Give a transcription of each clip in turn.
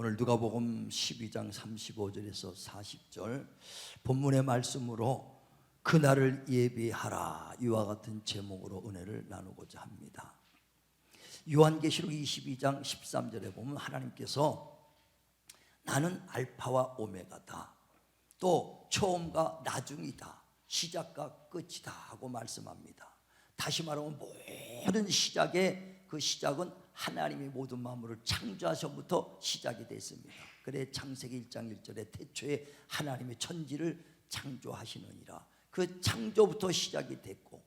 오늘 누가복음 12장 35절에서 40절 본문의 말씀으로 그날을 예비하라 이와 같은 제목으로 은혜를 나누고자 합니다. 요한계시록 22장 13절에 보면 하나님께서 나는 알파와 오메가다, 또 처음과 나중이다, 시작과 끝이다 하고 말씀합니다. 다시 말하면 모든 시작의 그 시작은 하나님이 모든 만물을 창조하셔부터 시작이 됐습니다. 그래 창세기 1장 1절에 태초에 하나님의 천지를 창조하시느니라, 그 창조부터 시작이 됐고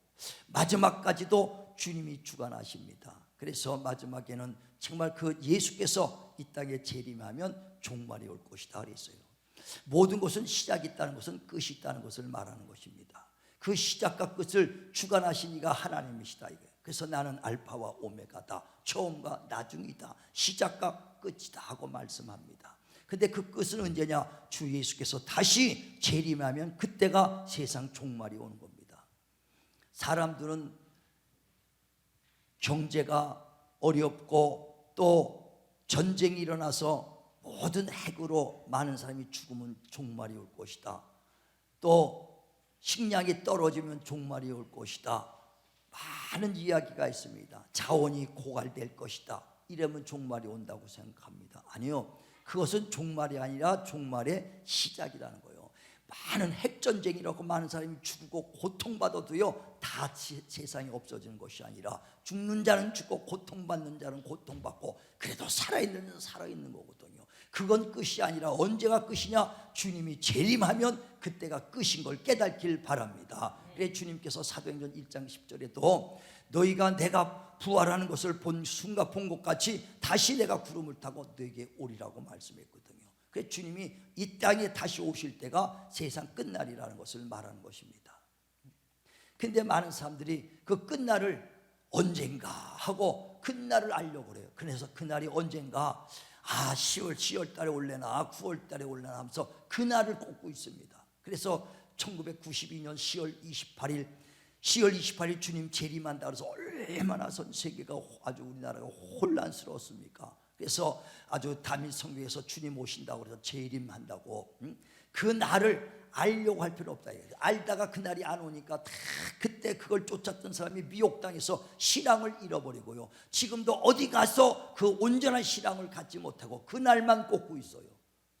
마지막까지도 주님이 주관하십니다. 그래서 마지막에는 정말 그 예수께서 이 땅에 재림하면 종말이 올 것이다 그랬어요. 모든 것은 시작이 있다는 것은 끝이 있다는 것을 말하는 것입니다. 그 시작과 끝을 주관하신 이가 하나님이시다 이거예요. 그래서 나는 알파와 오메가다, 처음과 나중이다, 시작과 끝이다 하고 말씀합니다. 근데 그 끝은 언제냐? 주 예수께서 다시 재림하면 그때가 세상 종말이 오는 겁니다. 사람들은 경제가 어렵고 또 전쟁이 일어나서 모든 핵으로 많은 사람이 죽으면 종말이 올 것이다, 또 식량이 떨어지면 종말이 올 것이다, 많은 이야기가 있습니다. 자원이 고갈될 것이다, 이러면 종말이 온다고 생각합니다. 아니요, 그것은 종말이 아니라 종말의 시작이라는 거예요. 많은 핵전쟁이라고 많은 사람이 죽고 고통받아도요, 다 세상이 없어지는 것이 아니라 죽는 자는 죽고 고통받는 자는 고통받고 그래도 살아있는 자는 살아있는 거거든요. 그건 끝이 아니라 언제가 끝이냐? 주님이 재림하면 그때가 끝인 걸 깨닫길 바랍니다. 그래서 주님께서 사도행전 1장 10절에도 너희가 내가 부활하는 것을 본 순간 본 것 같이 다시 내가 구름을 타고 너에게 오리라고 말씀했거든요. 그래서 주님이 이 땅에 다시 오실 때가 세상 끝날이라는 것을 말하는 것입니다. 근데 많은 사람들이 그 끝날을 언젠가 하고 끝날을 알려고 그래요. 그래서 그날이 언젠가 10월 달에 올래나 9월 달에 올래나 하면서 그날을 꼽고 있습니다. 그래서 1992년 10월 28일 주님 재림한다 그래서 얼마나 전 세계가 아주 우리나라가 혼란스러웠습니까? 그래서 아주 담임 성경에서 주님 오신다고 그래서 재림한다고, 그 날을 알려고 할 필요 없다. 알다가 그 날이 안 오니까 다 그때 그걸 쫓았던 사람이 미혹당해서 신앙을 잃어버리고요, 지금도 어디 가서 그 온전한 신앙을 갖지 못하고 그 날만 꼽고 있어요.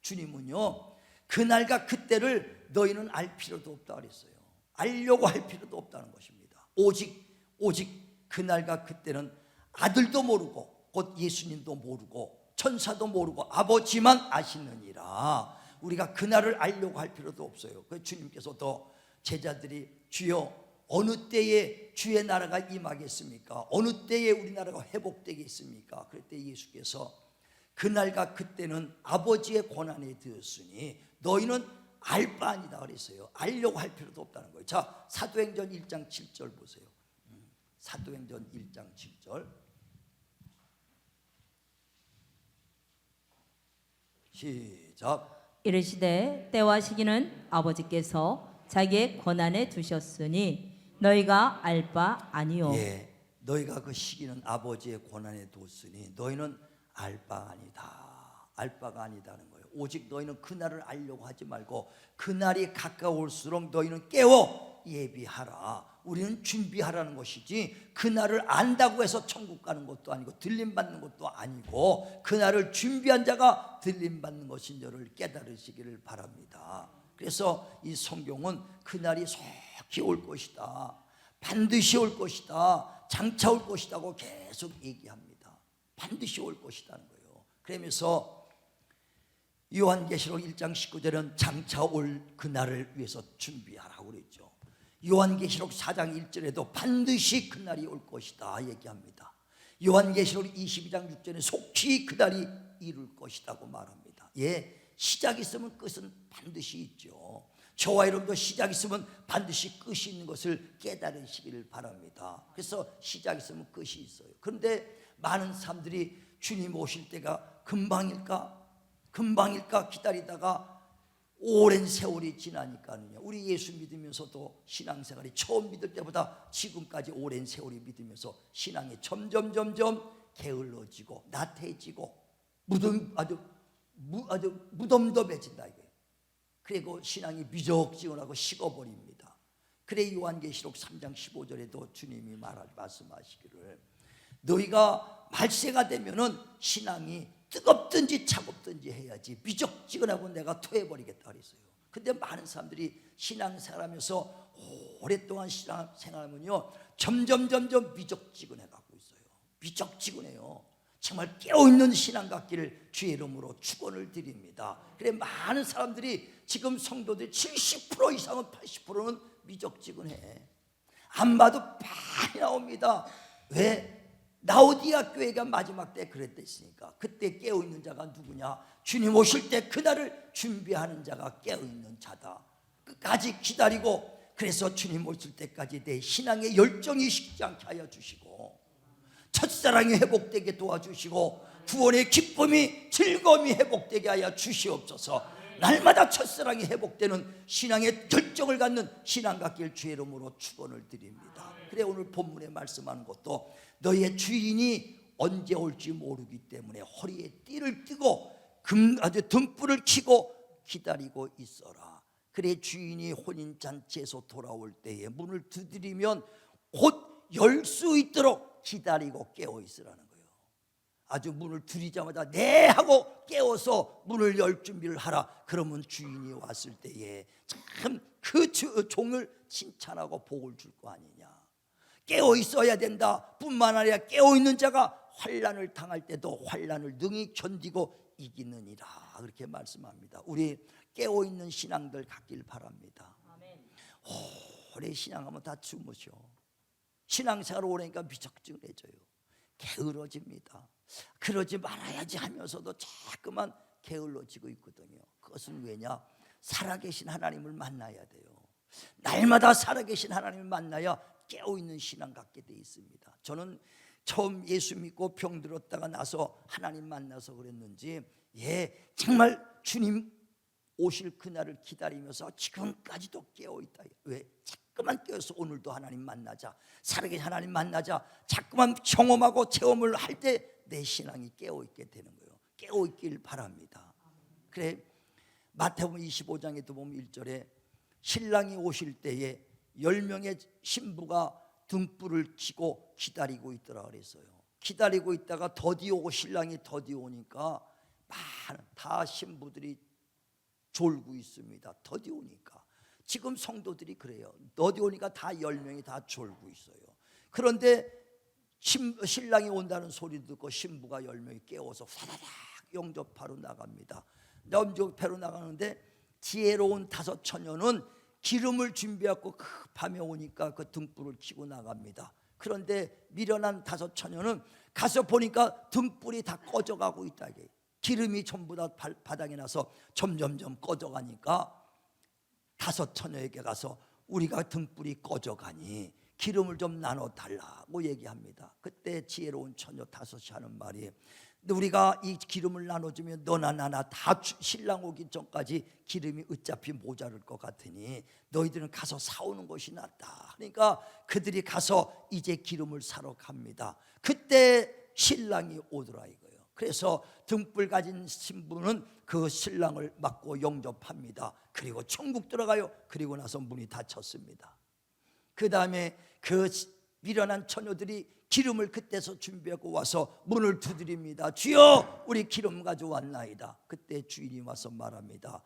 주님은요, 그날과 그때를 너희는 알 필요도 없다 그랬어요. 알려고 할 필요도 없다는 것입니다. 오직 그날과 그때는 아들도 모르고 곧 예수님도 모르고 천사도 모르고 아버지만 아시느니라. 우리가 그날을 알려고 할 필요도 없어요. 그 주님께서도 제자들이 주여 어느 때에 주의 나라가 임하겠습니까? 어느 때에 우리나라가 회복되겠습니까? 그럴 때 예수께서 그날과 그때는 아버지의 권한에 들었으니 너희는 알 바 아니다 그랬어요. 알려고 할 필요도 없다는 거예요. 자, 사도행전 1장 7절 보세요. 사도행전 1장 7절 시작. 이르시되 때와 시기는 아버지께서 자기의 권한에 두셨으니 너희가 알 바 아니요. 예, 너희가 그 시기는 아버지의 권한에 뒀으니 너희는 알 바 아니다. 알 바가 아니다는 거예요. 오직 너희는 그날을 알려고 하지 말고 그날이 가까울수록 너희는 깨워 예비하라. 우리는 준비하라는 것이지 그날을 안다고 해서 천국 가는 것도 아니고 들림받는 것도 아니고 그날을 준비한 자가 들림받는 것인 줄을 깨달으시기를 바랍니다. 그래서 이 성경은 그날이 속히 올 것이다, 반드시 올 것이다, 장차 올 것이다고 계속 얘기합니다. 반드시 올 것이다는 거예요. 그러면서 요한계시록 1장 19절은 장차 올 그날을 위해서 준비하라고 그랬죠. 요한계시록 4장 1절에도 반드시 그날이 올 것이다 얘기합니다. 요한계시록 22장 6절에 속히 그날이 이룰 것이라고 말합니다. 예, 시작이 있으면 끝은 반드시 있죠. 저와 여러분도 시작이 있으면 반드시 끝이 있는 것을 깨달으시기를 바랍니다. 그래서 시작이 있으면 끝이 있어요. 그런데 많은 사람들이 주님 오실 때가 금방일까 기다리다가 오랜 세월이 지나니까는요, 우리 예수 믿으면서도 신앙생활이 처음 믿을 때보다 지금까지 오랜 세월이 믿으면서 신앙이 점점 게을러지고 나태해지고 무덤 아주 아주 무덤덤해진다 이게. 그리고 신앙이 미적지근하고 식어버립니다. 그래 요한계시록 3장 15절에도 주님이 말씀하시기를 너희가 말세가 되면은 신앙이 뜨겁든지 차갑든지 해야지 미적지근하고 내가 토해버리겠다 그랬어요. 근데 많은 사람들이 신앙생활하면서 오랫동안 신앙생활하면요 점점 미적지근해 가고 있어요. 미적지근해요. 정말 깨어있는 신앙 갖기를 주의 이름으로 축원을 드립니다. 그래 많은 사람들이 지금 성도들 70% 이상은 80%는 미적지근해. 안 봐도 많이 나옵니다. 왜? 라오디아 교회가 마지막 때 그랬댔으니까. 그때 깨어있는 자가 누구냐? 주님 오실 때 그날을 준비하는 자가 깨어있는 자다. 끝까지 기다리고 그래서 주님 오실 때까지 내 신앙의 열정이 식지 않게 하여 주시고 첫사랑이 회복되게 도와주시고 구원의 기쁨이 즐거움이 회복되게 하여 주시옵소서. 날마다 첫사랑이 회복되는 신앙의 결정을 갖는 신앙 갖길 주의 이름으로 축원을 드립니다. 그래 오늘 본문에 말씀하는 것도 너희의 주인이 언제 올지 모르기 때문에 허리에 띠를 띠고 아주 등불을 켜고 기다리고 있어라. 그래 주인이 혼인잔치에서 돌아올 때에 문을 두드리면 곧 열 수 있도록 기다리고 깨어 있으라는 거예요. 아주 문을 두드리자마자 네 하고 깨어서 문을 열 준비를 하라. 그러면 주인이 왔을 때에 참 그 종을 칭찬하고 복을 줄 거 아니냐. 깨어 있어야 된다. 뿐만 아니라 깨어 있는 자가 환난을 당할 때도 환난을 능히 견디고 이기느니라. 그렇게 말씀합니다. 우리 깨어 있는 신앙들 갖길 바랍니다. 오래 신앙하면 다 주무셔. 신앙생활 오래니까 미적지근해져요. 게을러집니다. 그러지 말아야지 하면서도 자꾸만 게을러지고 있거든요. 그것은 왜냐? 살아계신 하나님을 만나야 돼요. 날마다 살아계신 하나님을 만나야 깨어있는 신앙 갖게 돼 있습니다. 저는 처음 예수 믿고 병들었다가 나서 하나님 만나서 그랬는지 정말 주님 오실 그날을 기다리면서 지금까지도 깨어있다. 왜? 자꾸만 깨어서 오늘도 하나님 만나자, 살아계신 하나님 만나자, 자꾸만 경험하고 체험을 할 때 내 신앙이 깨어있게 되는 거예요. 깨어있길 바랍니다. 그래 마태복음 25장에도 보면 1절에 신랑이 오실 때에 10명의 신부가 등불을 켜고 기다리고 있더라 그랬어요. 기다리고 있다가 더디 오고 신랑이 더디 오니까 다 신부들이 졸고 있습니다. 더디 오니까. 지금 성도들이 그래요. 더디 오니까 다 10명이 다 졸고 있어요. 그런데 신랑이 온다는 소리 듣고 신부가 10명이 깨워서 사다닥 영접하러 나갑니다. 영접하러 나가는데 지혜로운 5 처녀는 기름을 준비하고 그 밤에 오니까 그 등불을 켜고 나갑니다. 그런데 미련한 5 처녀는 가서 보니까 등불이 다 꺼져가고 있다. 기름이 전부 다 바닥에 나서 점점점 꺼져가니까 5 처녀에게 가서 우리가 등불이 꺼져가니 기름을 좀 나눠달라고 얘기합니다. 그때 지혜로운 처녀 5이 하는 말이 우리가 이 기름을 나눠주면 너나 나나 다 신랑 오기 전까지 기름이 어차피 모자랄 것 같으니 너희들은 가서 사오는 것이 낫다. 그러니까 그들이 가서 이제 기름을 사러 갑니다. 그때 신랑이 오더라 이거예요. 그래서 등불 가진 신부는 그 신랑을 맞고 영접합니다. 그리고 천국 들어가요. 그리고 나서 문이 닫혔습니다. 그 다음에 그 미련한 처녀들이 기름을 그때서 준비하고 와서 문을 두드립니다. 주여 우리 기름 가져왔나이다. 그때 주인이 와서 말합니다.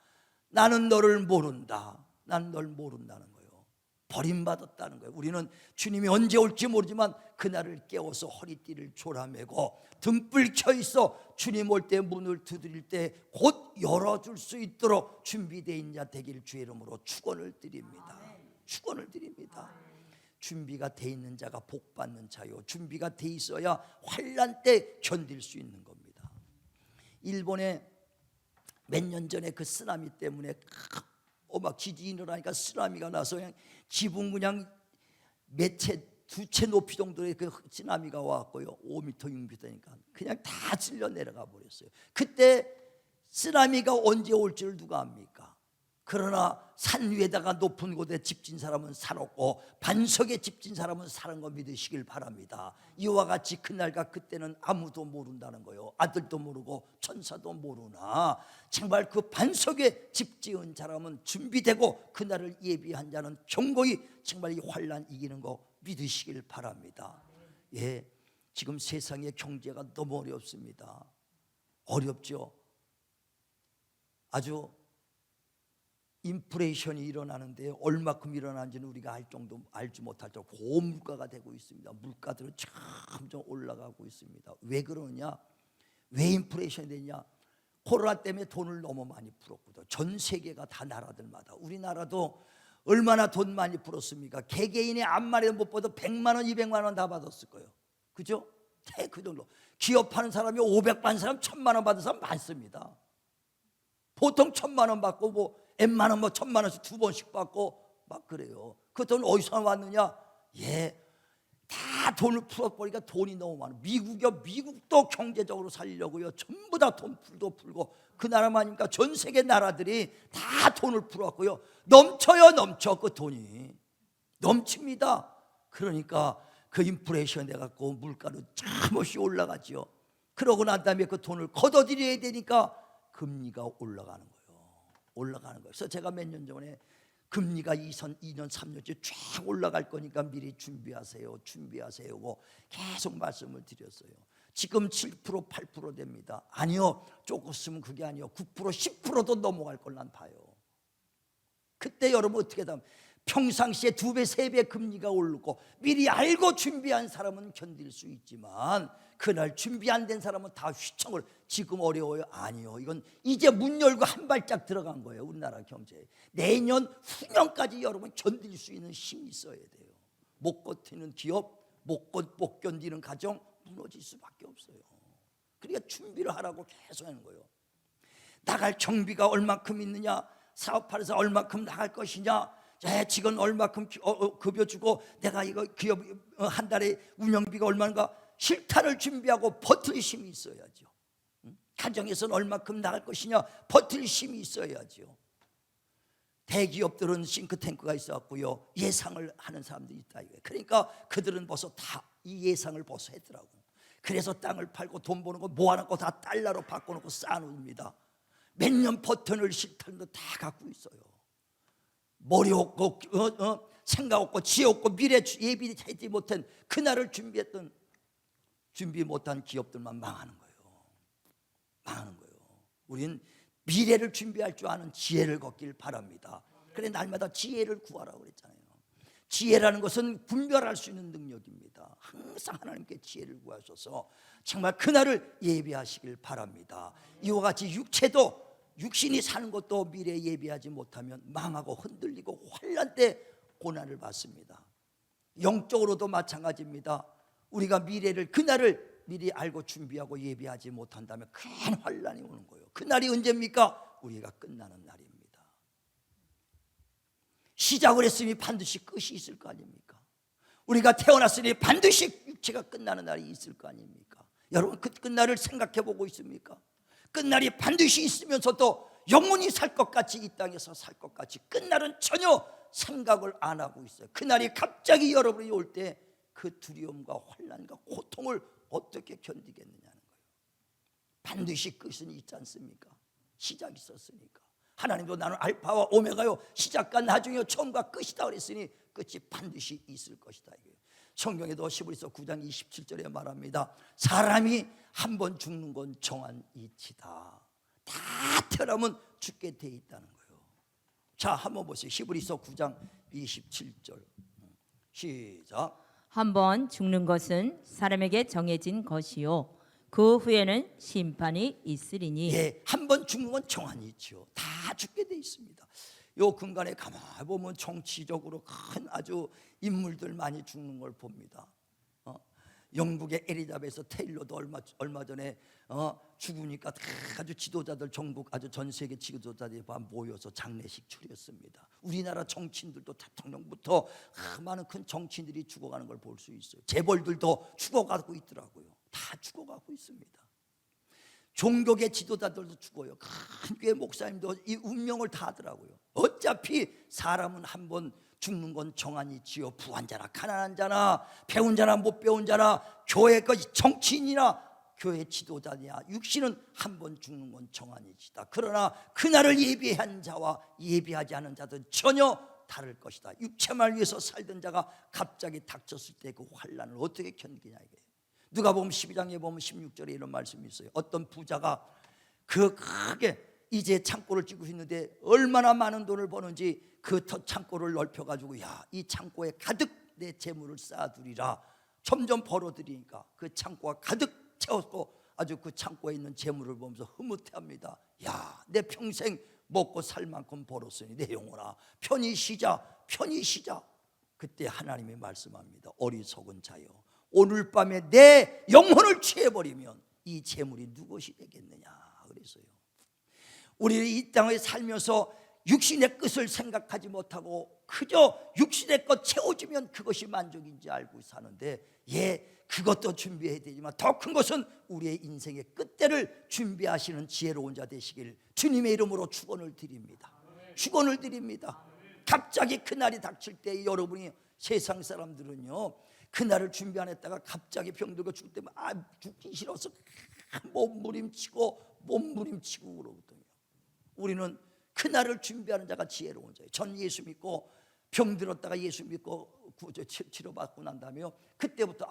나는 너를 모른다. 난 널 모른다는 거예요. 버림받았다는 거예요. 우리는 주님이 언제 올지 모르지만 그날을 깨워서 허리띠를 졸아매고 등불 켜 있어 주님 올 때 문을 두드릴 때 곧 열어줄 수 있도록 준비되어 있는 자 되길 주의 이름으로 축원을 드립니다. 축원을 드립니다. 준비가 돼 있는 자가 복 받는 자요. 준비가 돼 있어야 환난 때 견딜 수 있는 겁니다. 일본에 몇 년 전에 그 쓰나미 때문에 막 지진이 일어나니까 쓰나미가 나서 그냥 지붕 그냥 두 채 높이 정도의 그 쓰나미가 왔고요. 5m, 6m니까 그냥 다 쓸려 내려가 버렸어요. 그때 쓰나미가 언제 올 줄 누가 압니까? 그러나 산 위에다가 높은 곳에 집 진 사람은 살았고 반석에 집 진 사람은 사는 거 믿으시길 바랍니다. 이와 같이 그날과 그때는 아무도 모른다는 거예요. 아들도 모르고 천사도 모르나 정말 그 반석에 집 지은 사람은 준비되고 그날을 예비한 자는 경고히 정말 이 환난 이기는 거 믿으시길 바랍니다. 예, 지금 세상의 경제가 너무 어렵습니다. 어렵죠. 아주 인플레이션이 일어나는데 얼마큼 일어나는지는 우리가 알지 못할 정도로 고물가가 되고 있습니다. 물가들은 점점 올라가고 있습니다. 왜 그러냐? 왜 인플레이션이 되냐? 코로나 때문에 돈을 너무 많이 풀었거든요. 전 세계가 다 나라들마다. 우리나라도 얼마나 돈 많이 풀었습니까? 개개인의 앞마리도 못 받아도 100만 원, 200만 원 다 받았을 거예요. 그죠? 그 정도. 기업하는 사람이 500만 원 사람 1000만 원 받은 사람 많습니다. 보통 1000만 원 받고 뭐 M만 원 뭐 1000만 원씩 2번씩 받고 막 그래요. 그 돈 어디서 왔느냐? 예, 다 돈을 풀어버리니까 돈이 너무 많아. 미국도 경제적으로 살려고요. 전부 다 돈 풀고 그 나라만이니까 전 세계 나라들이 다 돈을 풀었고요. 넘쳐 그 돈이 넘칩니다. 그러니까 그 인플레이션 돼갖고 물가는 잠없이 올라가죠. 그러고 난 다음에 그 돈을 걷어들여야 되니까 금리가 올라가는 거예요. 그래서 제가 몇 년 전에 금리가 2년 3년째 쫙 올라갈 거니까 미리 준비하세요 고 계속 말씀을 드렸어요. 지금 7% 8% 됩니다. 아니요, 조금 쓰면 그게 아니요, 9% 10%도 넘어갈 걸 난 봐요. 그때 여러분 어떻게 하면 평상시에 2배 3배 금리가 오르고 미리 알고 준비한 사람은 견딜 수 있지만 그날 준비 안 된 사람은 다 휘청을. 지금 어려워요? 아니요, 이건 이제 문 열고 한 발짝 들어간 거예요. 우리나라 경제 내년 후년까지 여러분 견딜 수 있는 힘이 있어야 돼요. 못 버티는 기업, 못 견디는 가정 무너질 수밖에 없어요. 그러니까 준비를 하라고 계속 하는 거예요. 나갈 경비가 얼마큼 있느냐, 사업하면서 얼마큼 나갈 것이냐, 직원 얼마큼 급여 주고 내가 이거 기업 한 달에 운영비가 얼마인가, 실탄을 준비하고 버틸 힘이 있어야죠. 가정에서는 얼마큼 나갈 것이냐, 버틸 힘이 있어야죠. 대기업들은 싱크탱크가 있어갖고요, 예상을 하는 사람들이 있다. 그러니까 그들은 벌써 다 이 예상을 벌써 했더라고. 그래서 땅을 팔고 돈 버는 거 모아놓고 다 달러로 바꿔놓고 쌓아놓습니다. 몇 년 버텨낼 실탄도 다 갖고 있어요. 머리 없고 생각 없고 지혜 없고 미래 예비하지 못한 그날을 준비 못한 기업들만 망하는 거예요. 우린 미래를 준비할 줄 아는 지혜를 걷길 바랍니다. 그래 날마다 지혜를 구하라고 그랬잖아요. 지혜라는 것은 분별할 수 있는 능력입니다. 항상 하나님께 지혜를 구하셔서 정말 그날을 예비하시길 바랍니다. 이와 같이 육신이 사는 것도 미래에 예비하지 못하면 망하고 흔들리고 환난 때 고난을 받습니다. 영적으로도 마찬가지입니다. 우리가 그날을 미리 알고 준비하고 예비하지 못한다면 큰 환난이 오는 거예요. 그날이 언제입니까? 우리가 끝나는 날입니다. 시작을 했으니 반드시 끝이 있을 거 아닙니까? 우리가 태어났으니 반드시 육체가 끝나는 날이 있을 거 아닙니까? 여러분 그 끝날을 생각해 보고 있습니까? 끝날이 반드시 있으면서도 영원히 살 것 같이 이 땅에서 살 것 같이 끝날은 전혀 생각을 안 하고 있어요. 그날이 갑자기 여러분이 올 때 그 두려움과 환난과 고통을 어떻게 견디겠느냐는 거예요. 반드시 끝은 있지 않습니까? 시작이 있었으니까. 하나님도 나는 알파와 오메가요, 시작과 나중이요, 처음과 끝이다 그랬으니 끝이 반드시 있을 것이다. 성경에도 히브리서 9장 27절에 말합니다. 사람이 한 번 죽는 건 정한 이치다. 다 태어나면 죽게 돼 있다는 거예요. 자, 한번 보세요. 히브리서 9장 27절 시작. 한 번 죽는 것은 사람에게 정해진 것이요 그 후에는 심판이 있으리니. 예, 한 번 죽는 건 정한 이치요. 다 죽게 돼 있습니다. 요 근간에 가만히 보면 정치적으로 큰 아주 인물들 많이 죽는 걸 봅니다. 영국의 엘리자베스 테일러도 얼마 전에 죽으니까 아주 지도자들, 전국 아주 전 세계 지도자들이 모여서 장례식 치렀습니다. 우리나라 정치인들도 대통령부터 많은 큰 정치인들이 죽어가는 걸 볼 수 있어요. 재벌들도 죽어가고 있더라고요. 다 죽어가고 있습니다. 종교계 지도자들도 죽어요. 큰 교회 목사님도 이 운명을 다 하더라고요. 어차피 사람은 한 번 죽는 건 정한이지요. 부한 자나 가난한 자나 배운 자나 못 배운 자나 교회 정치인이나 교회 지도자냐, 육신은 한 번 죽는 건 정한이지다. 그러나 그날을 예비한 자와 예비하지 않은 자들은 전혀 다를 것이다. 육체만 위해서 살던 자가 갑자기 닥쳤을 때 그 환난을 어떻게 견디냐 이게. 누가복음 12장에 보면 16절에 이런 말씀이 있어요. 어떤 부자가 그 크게 이제 창고를 찌고 있는데 얼마나 많은 돈을 버는지 그 창고를 넓혀가지고 야, 이 창고에 가득 내 재물을 쌓아두리라. 점점 벌어들이니까 그 창고가 가득 채웠고 아주 그 창고에 있는 재물을 보면서 흐뭇해합니다. 야, 내 평생 먹고 살 만큼 벌었으니 내 영혼아 편히 쉬자, 편히 쉬자. 그때 하나님이 말씀합니다. 어리석은 자여, 오늘 밤에 내 영혼을 취해버리면 이 재물이 누구시 되겠느냐 그랬어요. 우리 이 땅에 살면서 육신의 끝을 생각하지 못하고 그저 육신의 것 채워주면 그것이 만족인지 알고 사는데, 그것도 준비해야 되지만 더 큰 것은 우리의 인생의 끝대를 준비하시는 지혜로운 자 되시길 주님의 이름으로 축원을 드립니다. 축원을 드립니다. 갑자기 그날이 닥칠 때 여러분이, 세상 사람들은요 그날을 준비 안 했다가 갑자기 병들고 죽을 때면 죽기 싫어서 몸부림치고 그러거든요. 우리는 그날을 준비하는 자가 지혜로운 자예요. 전 예수 믿고 병들었다가 예수 믿고 치료받고 난 다음에요, 그때부터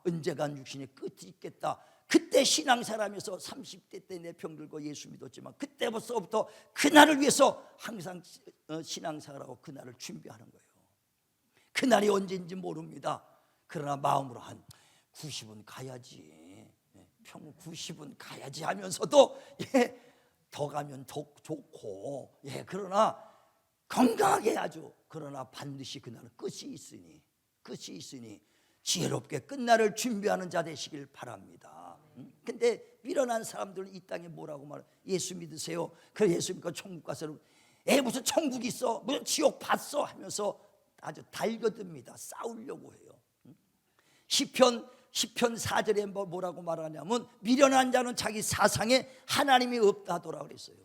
언젠간 육신의 끝이 있겠다. 그때 신앙사람에서 30대 때 내 병들고 예수 믿었지만 그때부터 그날을 위해서 항상 신앙생활하고 그날을 준비하는 거예요. 그날이 언제인지 모릅니다. 그러나 마음으로 한 90은 가야지, 평 90은 가야지 하면서도 더 가면 더 좋고, 그러나 건강하게 아주, 그러나 반드시 그날은 끝이 있으니 지혜롭게 끝날을 준비하는 자 되시길 바랍니다. 근데 미련한 사람들 이 땅에 뭐라고 말해? 예수 믿으세요. 그래 예수 믿고 천국 가서 무슨 천국 있어, 무슨 지옥 봤어 하면서 아주 달겨듭니다. 싸우려고 해요. 시편 4절에 뭐라고 말하냐면 미련한 자는 자기 사상에 하나님이 없다 하더라 그랬어요.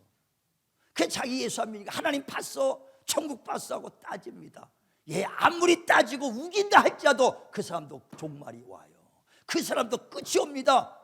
그 자기 예수 안 믿으니까 하나님 봤어, 천국 봤어 하고 따집니다. 아무리 따지고 우긴다 할지라도 그 사람도 종말이 와요. 그 사람도 끝이 옵니다.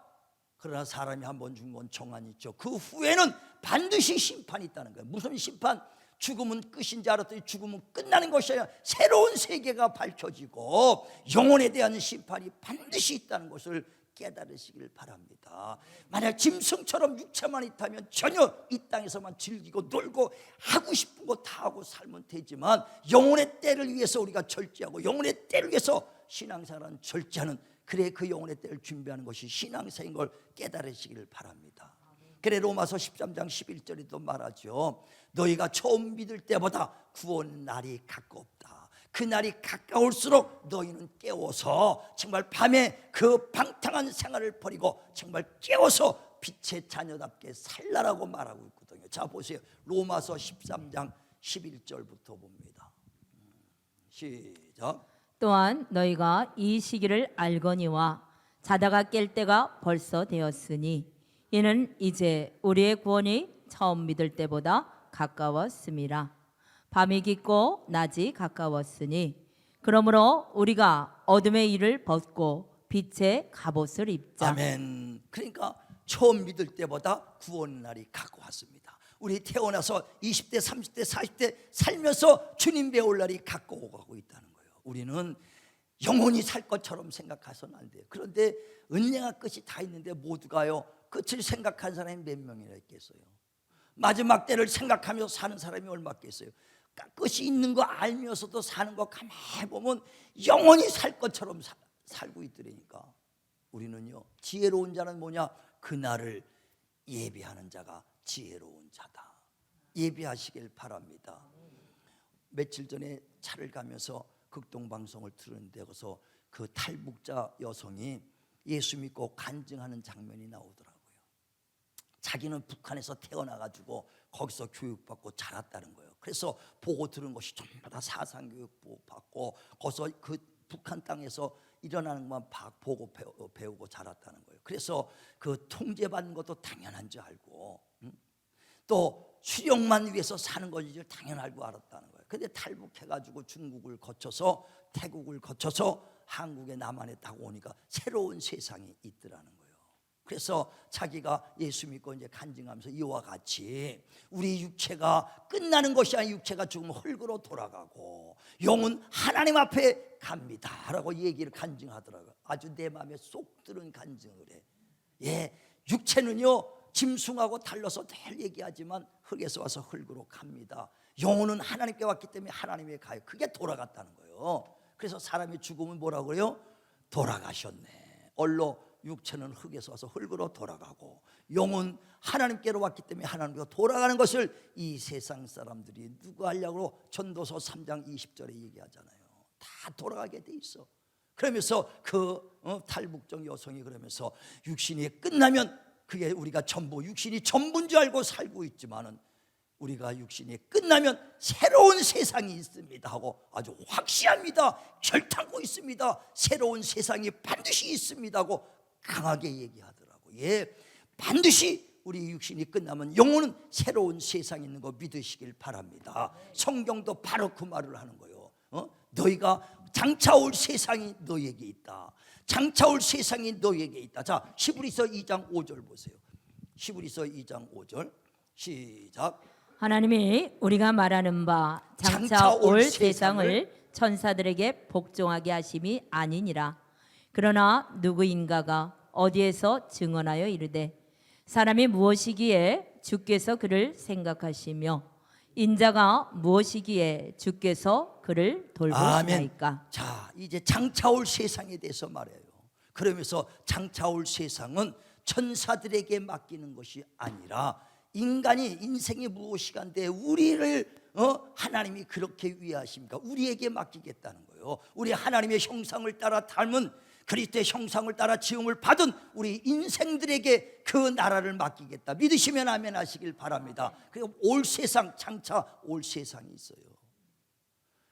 그러나 사람이 한번 죽은 건 정한이 있죠. 그 후에는 반드시 심판이 있다는 거예요. 무슨 심판? 죽음은 끝인 줄 알았더니 죽음은 끝나는 것이 아니라 새로운 세계가 밝혀지고 영혼에 대한 심판이 반드시 있다는 것을 깨달으시길 바랍니다. 만약 짐승처럼 육체만 있다면 전혀 이 땅에서만 즐기고 놀고 하고 싶은 거 다 하고 살면 되지만 영혼의 때를 위해서 우리가 절제하고 영혼의 때를 위해서 신앙생활은 절제하는, 그래 그 영혼의 때를 준비하는 것이 신앙생활인 걸 깨달으시길 바랍니다. 그래 로마서 13장 11절에도 말하죠. 너희가 처음 믿을 때보다 구원 날이 가깝다. 그 날이 가까울수록 너희는 깨워서 정말 밤에 그 방탕한 생활을 버리고 정말 깨워서 빛의 자녀답게 살라라고 말하고 있거든요. 자 보세요. 로마서 13장 11절부터 봅니다. 시작. 또한 너희가 이 시기를 알거니와 자다가 깰 때가 벌써 되었으니 이는 이제 우리의 구원이 처음 믿을 때보다 가까웠음이라. 밤이 깊고 낮이 가까웠으니 그러므로 우리가 어둠의 일을 벗고 빛의 갑옷을 입자. 아멘. 그러니까 처음 믿을 때보다 구원 날이 가까웠습니다. 우리 태어나서 20대 30대 40대 살면서 주님 배울 날이 가까워가고 있다는 거예요. 우리는 영원히 살 것처럼 생각해서는 안 돼요. 그런데 은행과 끝이 다 있는데 모두가요 끝을 생각한 사람이 몇 명이나 있겠어요? 마지막 때를 생각하며 사는 사람이 얼마 있겠어요? 끝이 있는 거 알면서도 사는 거 가만히 보면 영원히 살 것처럼 살고 있더라니까. 우리는요 지혜로운 자는 뭐냐? 그날을 예비하는 자가 지혜로운 자다. 예비하시길 바랍니다. 며칠 전에 차를 가면서 극동방송을 들었는데 거기서 그 탈북자 여성이 예수 믿고 간증하는 장면이 나오더라고요. 자기는 북한에서 태어나가지고 거기서 교육받고 자랐다는 거예요. 그래서 보고 들은 것이 전부 다 사상교육 받고 거기서 그 북한 땅에서 일어나는 것만 보고 배우고 자랐다는 거예요. 그래서 그 통제받는 것도 당연한 줄 알고, 또 수령만 위해서 사는 것인 줄 당연히 알고 알았다는 거예요. 근데 탈북해가지고 중국을 거쳐서 태국을 거쳐서 한국의 남한에 딱 오니까 새로운 세상이 있더라는 거예요. 그래서 자기가 예수 믿고 이제 간증하면서 이와 같이 우리 육체가 끝나는 것이 아니라 육체가 죽으면 흙으로 돌아가고 영은 하나님 앞에 갑니다라고 얘기를 간증하더라고요. 아주 내 마음에 쏙 들은 간증을 해. 예, 육체는요 짐승하고 달라서 늘 얘기하지만 흙에서 와서 흙으로 갑니다. 영혼은 하나님께 왔기 때문에 하나님께 가요. 그게 돌아갔다는 거예요. 그래서 사람이 죽으면 뭐라고 그래요? 돌아가셨네. 얼로 육체는 흙에서 와서 흙으로 돌아가고 영은 하나님께로 왔기 때문에 하나님께로 돌아가는 것을 이 세상 사람들이 누가 하려고 전도서 3장 20절에 얘기하잖아요. 다 돌아가게 돼 있어. 그러면서 그 탈북적 여성이 그러면서 육신이 끝나면 그게 우리가 전부 육신이 전부인 줄 알고 살고 있지만은 우리가 육신이 끝나면 새로운 세상이 있습니다 하고 아주 확실합니다. 결단코 있습니다. 새로운 세상이 반드시 있습니다 하고 강하게 얘기하더라고요. 예, 반드시 우리 육신이 끝나면 영혼은 새로운 세상이 있는 거 믿으시길 바랍니다. 성경도 바로 그 말을 하는 거예요. 너희가 장차 올 세상이 너희에게 있다. 장차 올 세상이 너희에게 있다. 자, 히브리서 2장 5절 보세요. 히브리서 2장 5절 시작. 하나님이 우리가 말하는 바 장차 올 세상을 천사들에게 복종하게 하심이 아니니라. 그러나 누구인가가 어디에서 증언하여 이르되 사람이 무엇이기에 주께서 그를 생각하시며 인자가 무엇이기에 주께서 그를 돌보시나이까. 자, 이제 장차 올 세상에 대해서 말해요. 그러면서 장차 올 세상은 천사들에게 맡기는 것이 아니라 인간이 인생이 무엇이간데 우리를 하나님이 그렇게 위하십니까? 우리에게 맡기겠다는 거예요. 우리 하나님의 형상을 따라 닮은 그리스도의 형상을 따라 지음을 받은 우리 인생들에게 그 나라를 맡기겠다. 믿으시면 아멘 하시길 바랍니다. 그리고 올 세상, 장차 올 세상이 있어요.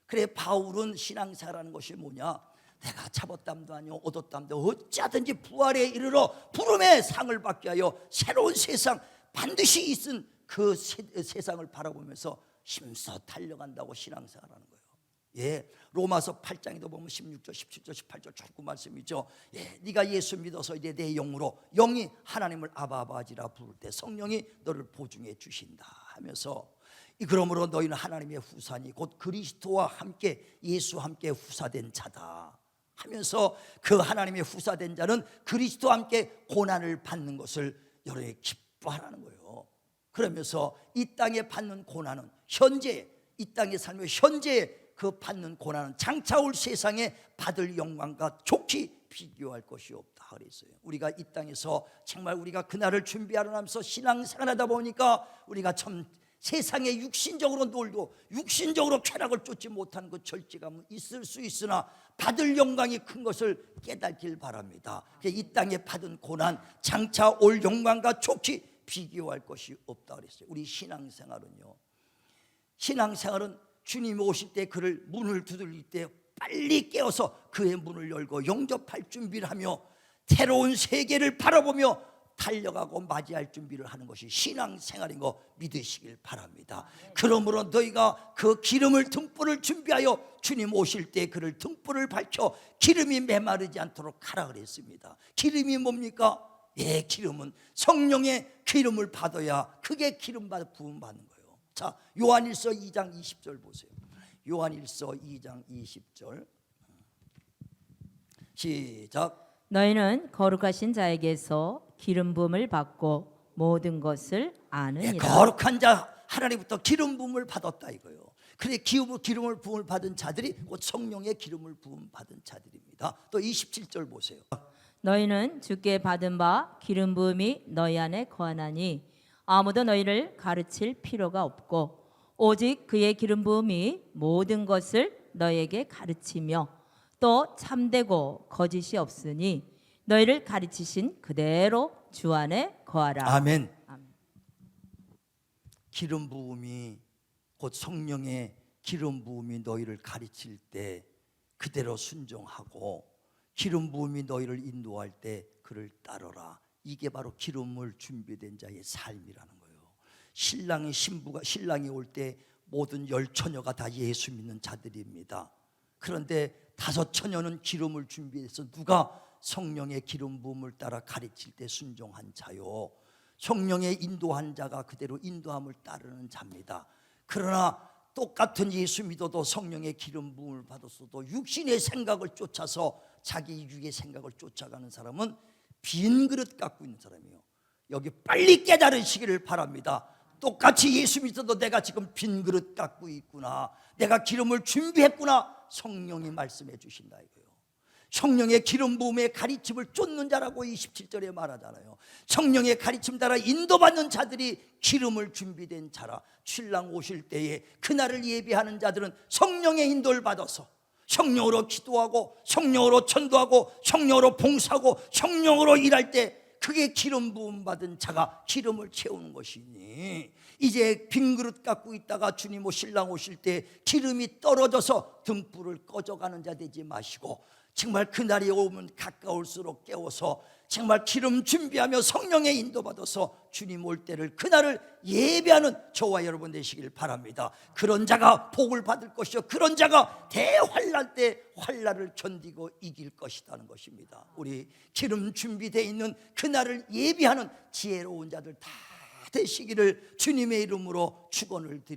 그래 바울은 신앙사라는 것이 뭐냐? 내가 잡았담도 아니요 얻었담도 어찌하든지 부활에 이르러 부름의 상을 받게 하여 새로운 세상 반드시 있은 그 세상을 바라보면서 힘써 달려간다고 신앙생활하는 거예요. 예, 로마서 8장에도 보면 16절, 17절, 18절 쭉 말씀이죠. 예, 네가 예수 믿어서 이제 내 영으로 영이 하나님을 아바아버지라 부를 때 성령이 너를 보증해 주신다 하면서 그러므로 너희는 하나님의 후사니 곧 그리스도와 함께 예수와 함께 후사된 자다 하면서 그 하나님의 후사된 자는 그리스도와 함께 고난을 받는 것을 여러분이 기뻐하라는 거예요. 그러면서 이 땅에 받는 고난은 현재 이 땅의 삶의 현재 그 받는 고난은 장차 올 세상에 받을 영광과 좋게 비교할 것이 없다 그랬어요. 우리가 이 땅에서 정말 우리가 그날을 준비하려면서 신앙생활하다 보니까 우리가 참 세상에 육신적으로 놀고 육신적으로 쾌락을 쫓지 못한 그 절제감은 있을 수 있으나 받을 영광이 큰 것을 깨닫길 바랍니다. 이 땅에 받은 고난 장차 올 영광과 좋게 비교할 것이 없다 그랬어요. 우리 신앙생활은요, 신앙생활은 주님이 오실 때 그를 문을 두들릴 때 빨리 깨어서 그의 문을 열고 영접할 준비를 하며 새로운 세계를 바라보며 달려가고 맞이할 준비를 하는 것이 신앙생활인 거 믿으시길 바랍니다. 그러므로 너희가 그 기름을 등불을 준비하여 주님 오실 때 그를 등불을 밝혀 기름이 메마르지 않도록 하라 그랬습니다. 기름이 뭡니까? 예, 기름은 성령의 기름을 받아야 그게 기름 부음 받는 거예요. 자, 요한일서 2장 20절 보세요. 요한일서 2장 20절 시작. 너희는 거룩하신 자에게서 기름 부음을 받고 모든 것을 아느니라. 예, 거룩한 자 하나님부터 기름 부음을 받았다 이거예요. 그래 기름을 부음을 받은 자들이 곧 성령의 기름을 부음 받은 자들입니다. 또 27절 보세요. 너희는 주께 받은 바 기름 부음이 너희 안에 거하나니 아무도 너희를 가르칠 필요가 없고 오직 그의 기름 부음이 모든 것을 너희에게 가르치며 또 참되고 거짓이 없으니 너희를 가르치신 그대로 주 안에 거하라. 아멘. 기름 부음이 곧 성령의 기름 부음이 너희를 가르칠 때 그대로 순종하고 기름 부음이 너희를 인도할 때 그를 따르라. 이게 바로 기름을 준비된 자의 삶이라는 거예요. 신랑이 올 때 모든 10처녀가 다 예수 믿는 자들입니다. 그런데 5처녀는 기름을 준비해서 누가 성령의 기름 부음을 따라 가르칠 때 순종한 자요, 성령의 인도한 자가 그대로 인도함을 따르는 자입니다. 그러나 똑같은 예수 믿어도 성령의 기름 부음을 받았어도 육신의 생각을 쫓아서 자기 유익의 생각을 쫓아가는 사람은 빈 그릇 갖고 있는 사람이에요. 여기 빨리 깨달으시기를 바랍니다. 똑같이 예수 믿어도 내가 지금 빈 그릇 갖고 있구나, 내가 기름을 준비했구나, 성령이 말씀해 주신다 이거예요. 성령의 기름 부음의 가르침을 쫓는 자라고 27절에 말하잖아요. 성령의 가르침 따라 인도받는 자들이 기름을 준비된 자라. 신랑 오실 때에 그날을 예비하는 자들은 성령의 인도를 받아서 성령으로 기도하고 성령으로 전도하고 성령으로 봉사하고 성령으로 일할 때 그게 기름 부음 받은 자가 기름을 채우는 것이니, 이제 빈 그릇 갖고 있다가 주님 신랑 오실 때 기름이 떨어져서 등불을 꺼져가는 자 되지 마시고, 정말 그날이 오면 가까울수록 깨워서 정말 기름 준비하며 성령의 인도받아서 주님 올 때를 그날을 예배하는 저와 여러분 되시길 바랍니다. 그런 자가 복을 받을 것이요, 그런 자가 대환난 때 환난을 견디고 이길 것이라는 것입니다. 우리 기름 준비되어 있는 그날을 예배하는 지혜로운 자들 다 되시기를 주님의 이름으로 축원을 드립니다.